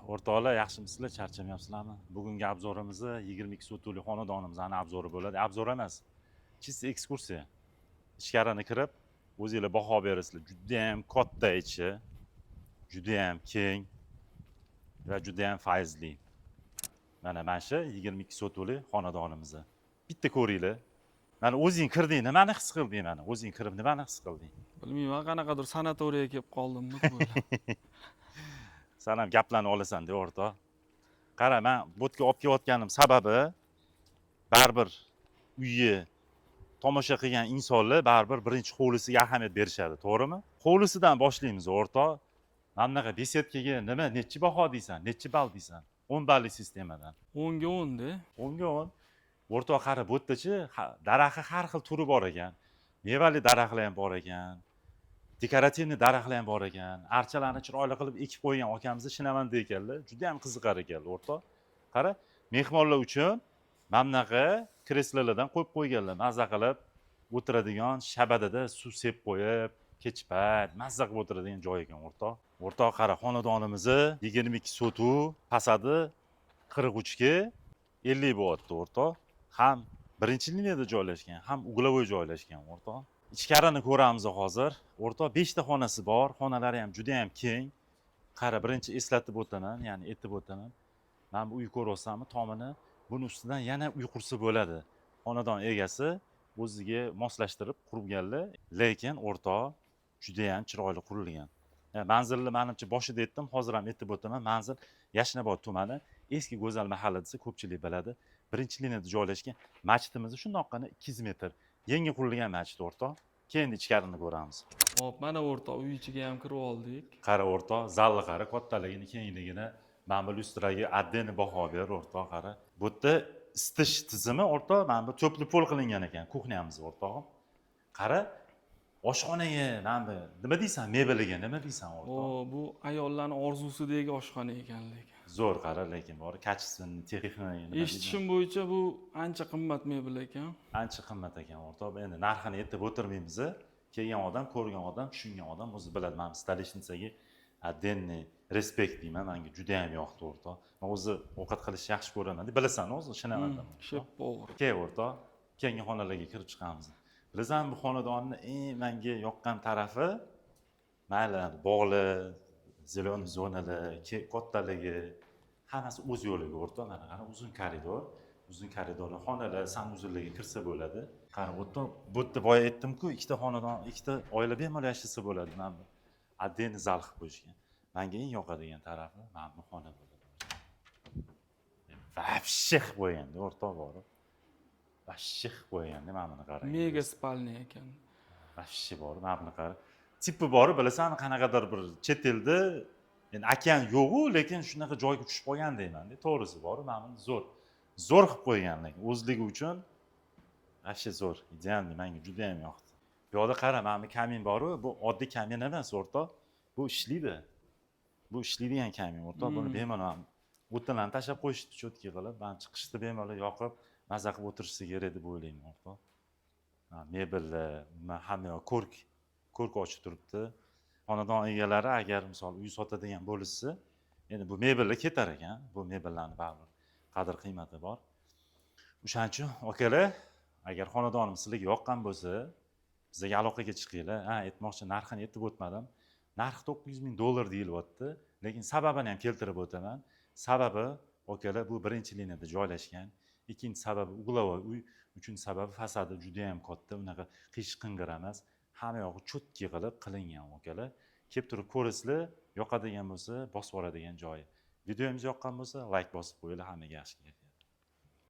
O'rtoqlar, yaxshimisizlar? Charchamayapsizlarmi? Bugungi obzorimizni 22 sotuvli xonadonimizni obzori bo'ladi. Obzor emas, chista ekskursiya. Ichkarini kirib, o'zingizlar baho berasizlar. Juda ham katta ichi, juda ham keng va juda ham fayzli. Mana shu 22 sotuvli xonadonimizni bitta ko'ringlar. Mana o'zing kirding, nimani his qilding? Mana o'zing kirib nimani his qilding? Bilmayman, qanaqadir sanatoriyaga kelib qoldimmi deb o'yladim. Sen ham gaplarni olasan-da, o'rtoq. Qara, men bu yerga olib kelayotganim sababi baribir uyni tomosha qilgan insonlar baribir birinchi hovlisiga ahamiyat berishadi, to'g'rimi? Hovlisidan boshlaymiz, o'rtoq. Mana bunaqa besetkaga nima, nechi baho deysan, nechi ball deysan? 10 balli sistemadan. 10 ga 10 da. 10 ga 10. O'rtoq, qara, bu yerdachi daraxti har xil turi bor ekan. Mevali daraxtlar ham bor ekan. Dekorativniy daraxtlar ham bor ekan. Archalarni chiroyli qilib ekib qo'ygan akamizni shinamanda ekanlar. Juda ham qiziqar ekanlar, o'rtoq. Qara, mehmonlar uchun mana bunaqa kreslolardan qo'yib qo'yganlar. Mazza qilib o'tiradigan, shabadada suv sepib qo'yib, kechpayt mazza qilib o'tiradigan joy ekan, o'rtoq. O'rtoq, qara, xonadonimizni 22 sotuv, fasadi 43 ga 50 bo'lyapti, o'rtoq. Ham birinchi liniyada joylashgan, ham uglovoy joylashgan, o'rtoq. Ichkarini ko'ramiz hozir. O'rtoq, 5 ta xonasi bor. Xonalari ham juda ham keng. Qara, birinchi eslatib o'taman, ya'ni aytib o'taman. Mana bu uy ko'ryapsanmi, tomini? Buni ustidan yana uy qursa bo'ladi. Xonadon egasi o'ziga moslashtirib qurganlar, lekin o'rtoq juda ham chiroyli qurilgan. Manzilni menimcha boshida aytdim, hozir ham aytib o'taman. Manzil Yashnobod tumani, eski Go'zal mahalla desa ko'pchilik biladi. Birinchi liniyada joylashgan. Masjidimiz shundoqqina 200 metr. Yangi qurilgan masjid, o'rtoq. Keyin ichkarini ko'ramiz. Hop, mana o'rtoq uy ichiga ham kirib oldik. Qara, o'rtoq, zalni qara, kattaligini, kengligini, mana bu lyustraga отдельно baho ber, o'rtoq, qara. Bu yerda isitish tizimi, o'rtoq, mana bu to'pli pol qilingan ekan, kuxnyamiz, o'rtoq. Qara, oshxonaga, mana bu nima deysan, mebeliga nima deysan, o'rtoq? O, bu ayollarning orzusidagi oshxona ekan lekin. Zo'r, qara, lekin bor, kачественный, texnik. Eshitishim bo'yicha bu ancha qimmat mebel ekan. Ancha qimmat ekan, o'rtoq. Endi narxini aytib o'tirmaymiz. Kelgan odam, ko'rgan odam, tushungan odam o'zi biladi. Men stolishnisaga отдельный respekt deyman. Menga juda ham yoqdi, o'rtoq. Men o'zi ovqat qilishni yaxshi ko'raman. Bilasan, o'zi shinaman. Shep power. Kel, o'rtoq. Keyingi xonalarga kirib chiqamiz. Bilasanmi, bu xonadonni eng menga yoqqan tarafi mayli bog'li, zeleniy zonalar, kattaligi, hammasi o'z yo'liga, o'rtoq. Mana qara, uzun koridor. Uzun koridorlar, xonalar, sanuzullarga kirsa bo'ladi. Qara, o'rtoq, bu yerda boya aytdim-ku, ikkita xonadon, ikkita oila bemalol yashasa bo'ladi. Mana bu отдельный zal qilib qo'yishgan. Menga eng yoqadigan tarafi mana bu xona bo'ladi. Вообще qilib qo'yganda, o'rtoq, borib. Вообще qilib qo'yganda, mana buni qarang. Mega spalniy ekan. Вообще borib, mana buni qara. Tipi bori, bilasan, qanaqadir bir chet elda, endi okean yo'q-ku, lekin shunaqa joyga tushib qolgan deyman-da. To'g'risi bor, mana buni zo'r. Zo'r qilib qo'ygan, lekin o'zligi uchun вообще zo'r. Idealniy, menga juda ham yoqdi. Bu yerda qara, mana bu kamin bor-ku, bu oddiy kamin emas, o'rtoq. Bu ishlaydi. Bu ishlaydigan kamin, o'rtoq. Buni bemalol o'tinlarni tashlab qo'yishdi, cho'tki qilib, mana chiqishda bemalol yoqib, mazza qilib o'tirishsa kerak deb o'ylayman, o'rtoq. Mebellar, hamma ko'rk ochib turibdi. Xonadon egalari agar misol uy sotadigan bo'lsa, endi bu mebellar ketar ekan. Bu mebellarni baribir qadr qiymati bor. O'shaning uchun akalar, agar xonadonimiz sizlarga yoqqan bo'lsa, bizga aloqaga chiqinglar. Aytmoqchi, narxini aytib o'tmadim. Narx $900,000 deyilyapti, lekin sababini ham keltirib o'taman. Sababi, akalar, bu birinchi liniyada joylashgan. Ikkinchi sababi uglovoy uy, uchinchi sababi fasadi juda ham katta, unaqa qish-qing'ir emas. Hamma yog'i cho'tki qilib qilingan, akalar. Kelib turib ko'rasizlar, yoqadigan bo'lsa, bosib yuboradigan joyi. Videomiz yoqqan bo'lsa, like bosib qo'yinglar, hammaga yaxshi kelyapti.